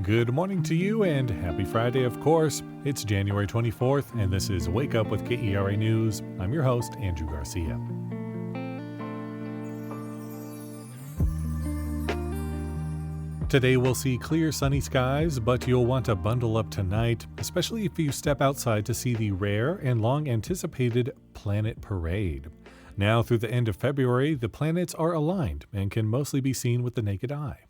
Good morning to you and happy Friday, of course. It's January 24th, and this is Wake Up with KERA News. I'm your host, Andrew Garcia. Today we'll see clear sunny skies, but you'll want to bundle up tonight, especially if you step outside to see the rare and long-anticipated Planet Parade. Now through the end of February, the planets are aligned and can mostly be seen with the naked eye.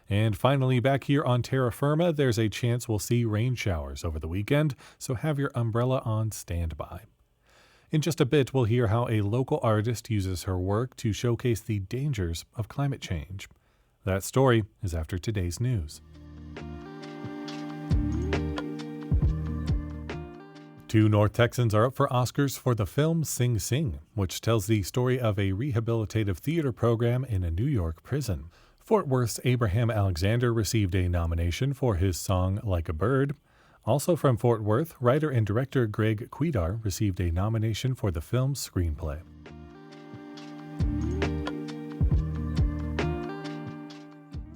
And finally, back here on terra firma, there's a chance we'll see rain showers over the weekend, so have your umbrella on standby. In just a bit, we'll hear how a local artist uses her work to showcase the dangers of climate change. That story is after today's news. Two North Texans are up for Oscars for the film Sing Sing, which tells the story of a rehabilitative theater program in a New York prison. Fort Worth's Abraham Alexander received a nomination for his song Like a Bird. Also from Fort Worth, writer and director Greg Quidar received a nomination for the film's screenplay.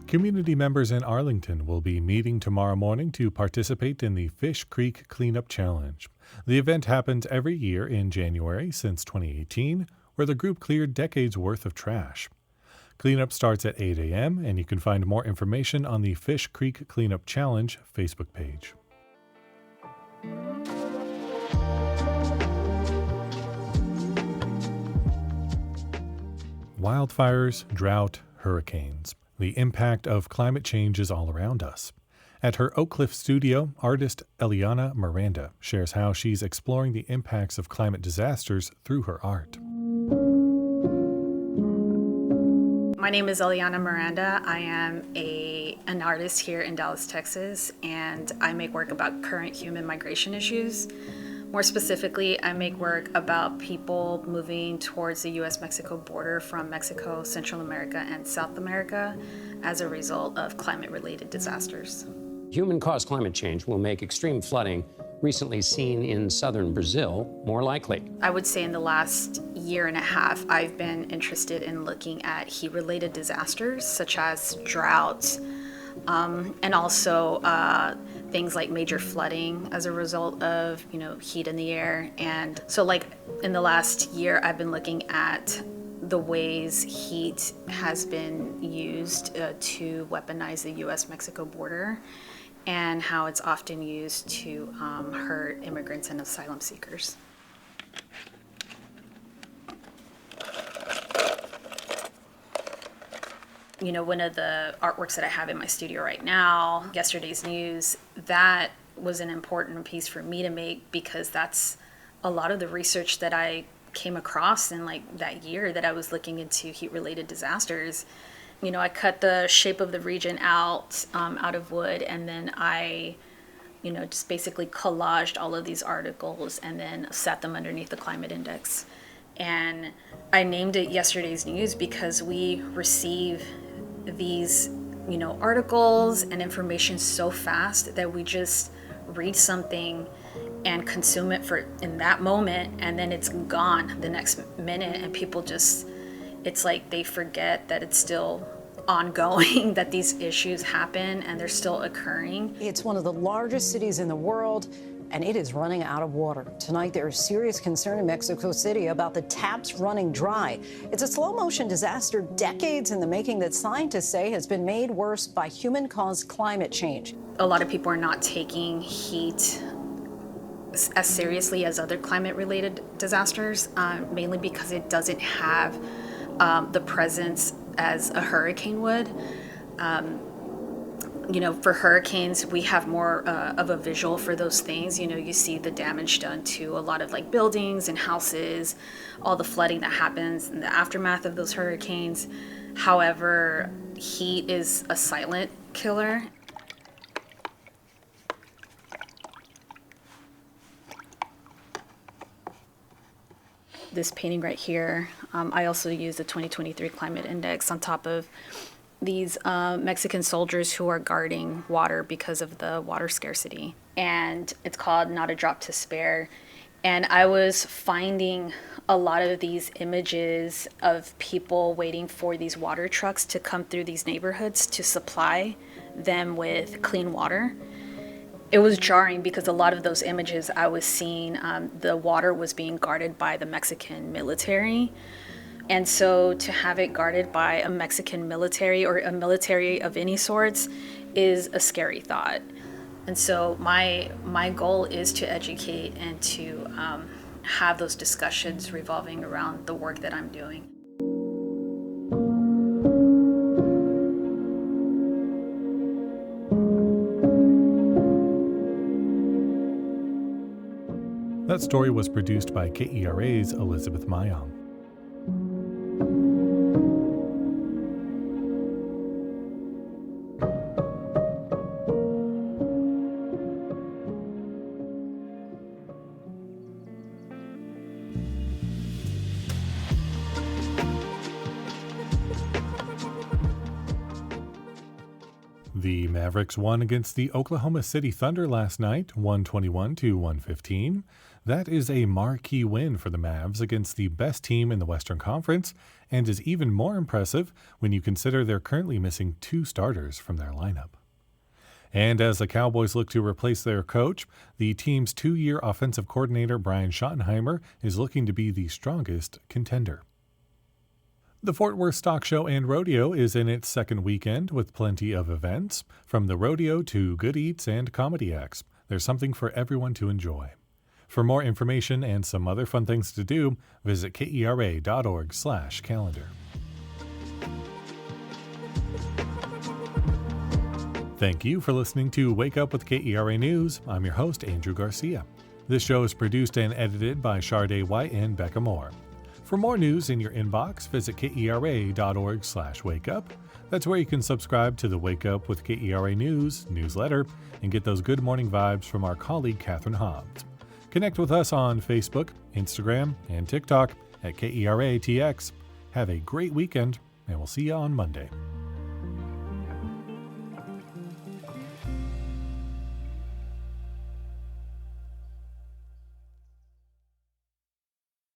Community members in Arlington will be meeting tomorrow morning to participate in the Fish Creek Cleanup Challenge. The event happens every year in January since 2018, where the group cleared decades worth of trash. Cleanup starts at 8 a.m., and you can find more information on the Fish Creek Cleanup Challenge Facebook page. Wildfires, drought, hurricanes. The impact of climate change is all around us. At her Oak Cliff studio, artist Eliana Miranda shares how she's exploring the impacts of climate disasters through her art. My name is Eliana Miranda. I am an artist here in Dallas, Texas, and I make work about current human migration issues. More specifically, I make work about people moving towards the U.S.-Mexico border from Mexico, Central America, and South America as a result of climate-related disasters. Human-caused climate change will make extreme flooding recently seen in southern Brazil more likely. I would say in the last year and a half, I've been interested in looking at heat-related disasters such as drought, and also things like major flooding as a result of, heat in the air. And so in the last year, I've been looking at the ways heat has been used to weaponize the U.S.-Mexico border and how it's often used to hurt immigrants and asylum seekers. One of the artworks that I have in my studio right now, Yesterday's News, that was an important piece for me to make because that's a lot of the research that I came across in that year that I was looking into heat-related disasters. I cut the shape of the region out of wood, and then I, just basically collaged all of these articles and then set them underneath the climate index. And I named it Yesterday's News because we receive these, articles and information so fast that we just read something and consume it in that moment, and then it's gone the next minute, and people just, it's like they forget that it's still ongoing, that these issues happen and they're still occurring. It's one of the largest cities in the world, and it is running out of water. Tonight, there is serious concern in Mexico City about the taps running dry. It's a slow-motion disaster decades in the making that scientists say has been made worse by human-caused climate change. A lot of people are not taking heat as seriously as other climate-related disasters, mainly because it doesn't have the presence as a hurricane would. For hurricanes, we have more of a visual for those things. You see the damage done to a lot of buildings and houses, all the flooding that happens in the aftermath of those hurricanes. However, heat is a silent killer. This painting right here, I also use the 2023 Climate Index on top of these Mexican soldiers who are guarding water because of the water scarcity. And it's called Not a Drop to Spare. And I was finding a lot of these images of people waiting for these water trucks to come through these neighborhoods to supply them with clean water. It was jarring because a lot of those images I was seeing, the water was being guarded by the Mexican military. And so to have it guarded by a Mexican military or a military of any sorts is a scary thought. And so my goal is to educate and to have those discussions revolving around the work that I'm doing. That story was produced by KERA's Elizabeth Mayong. The Mavericks won against the Oklahoma City Thunder last night, 121-115. That is a marquee win for the Mavs against the best team in the Western Conference, and is even more impressive when you consider they're currently missing 2 starters from their lineup. And as the Cowboys look to replace their coach, the team's 2-year offensive coordinator Brian Schottenheimer is looking to be the strongest contender. The Fort Worth Stock Show and Rodeo is in its second weekend with plenty of events. From the rodeo to good eats and comedy acts, there's something for everyone to enjoy. For more information and some other fun things to do, visit kera.org/calendar. Thank you for listening to Wake Up with KERA News. I'm your host, Andrew Garcia. This show is produced and edited by Shardae White and Bekah Morr. For more news in your inbox, visit kera.org/wakeup. That's where you can subscribe to the Wake Up with KERA News newsletter and get those good morning vibes from our colleague Catherine Hobbs. Connect with us on Facebook, Instagram, and TikTok at KERATX. Have a great weekend, and we'll see you on Monday.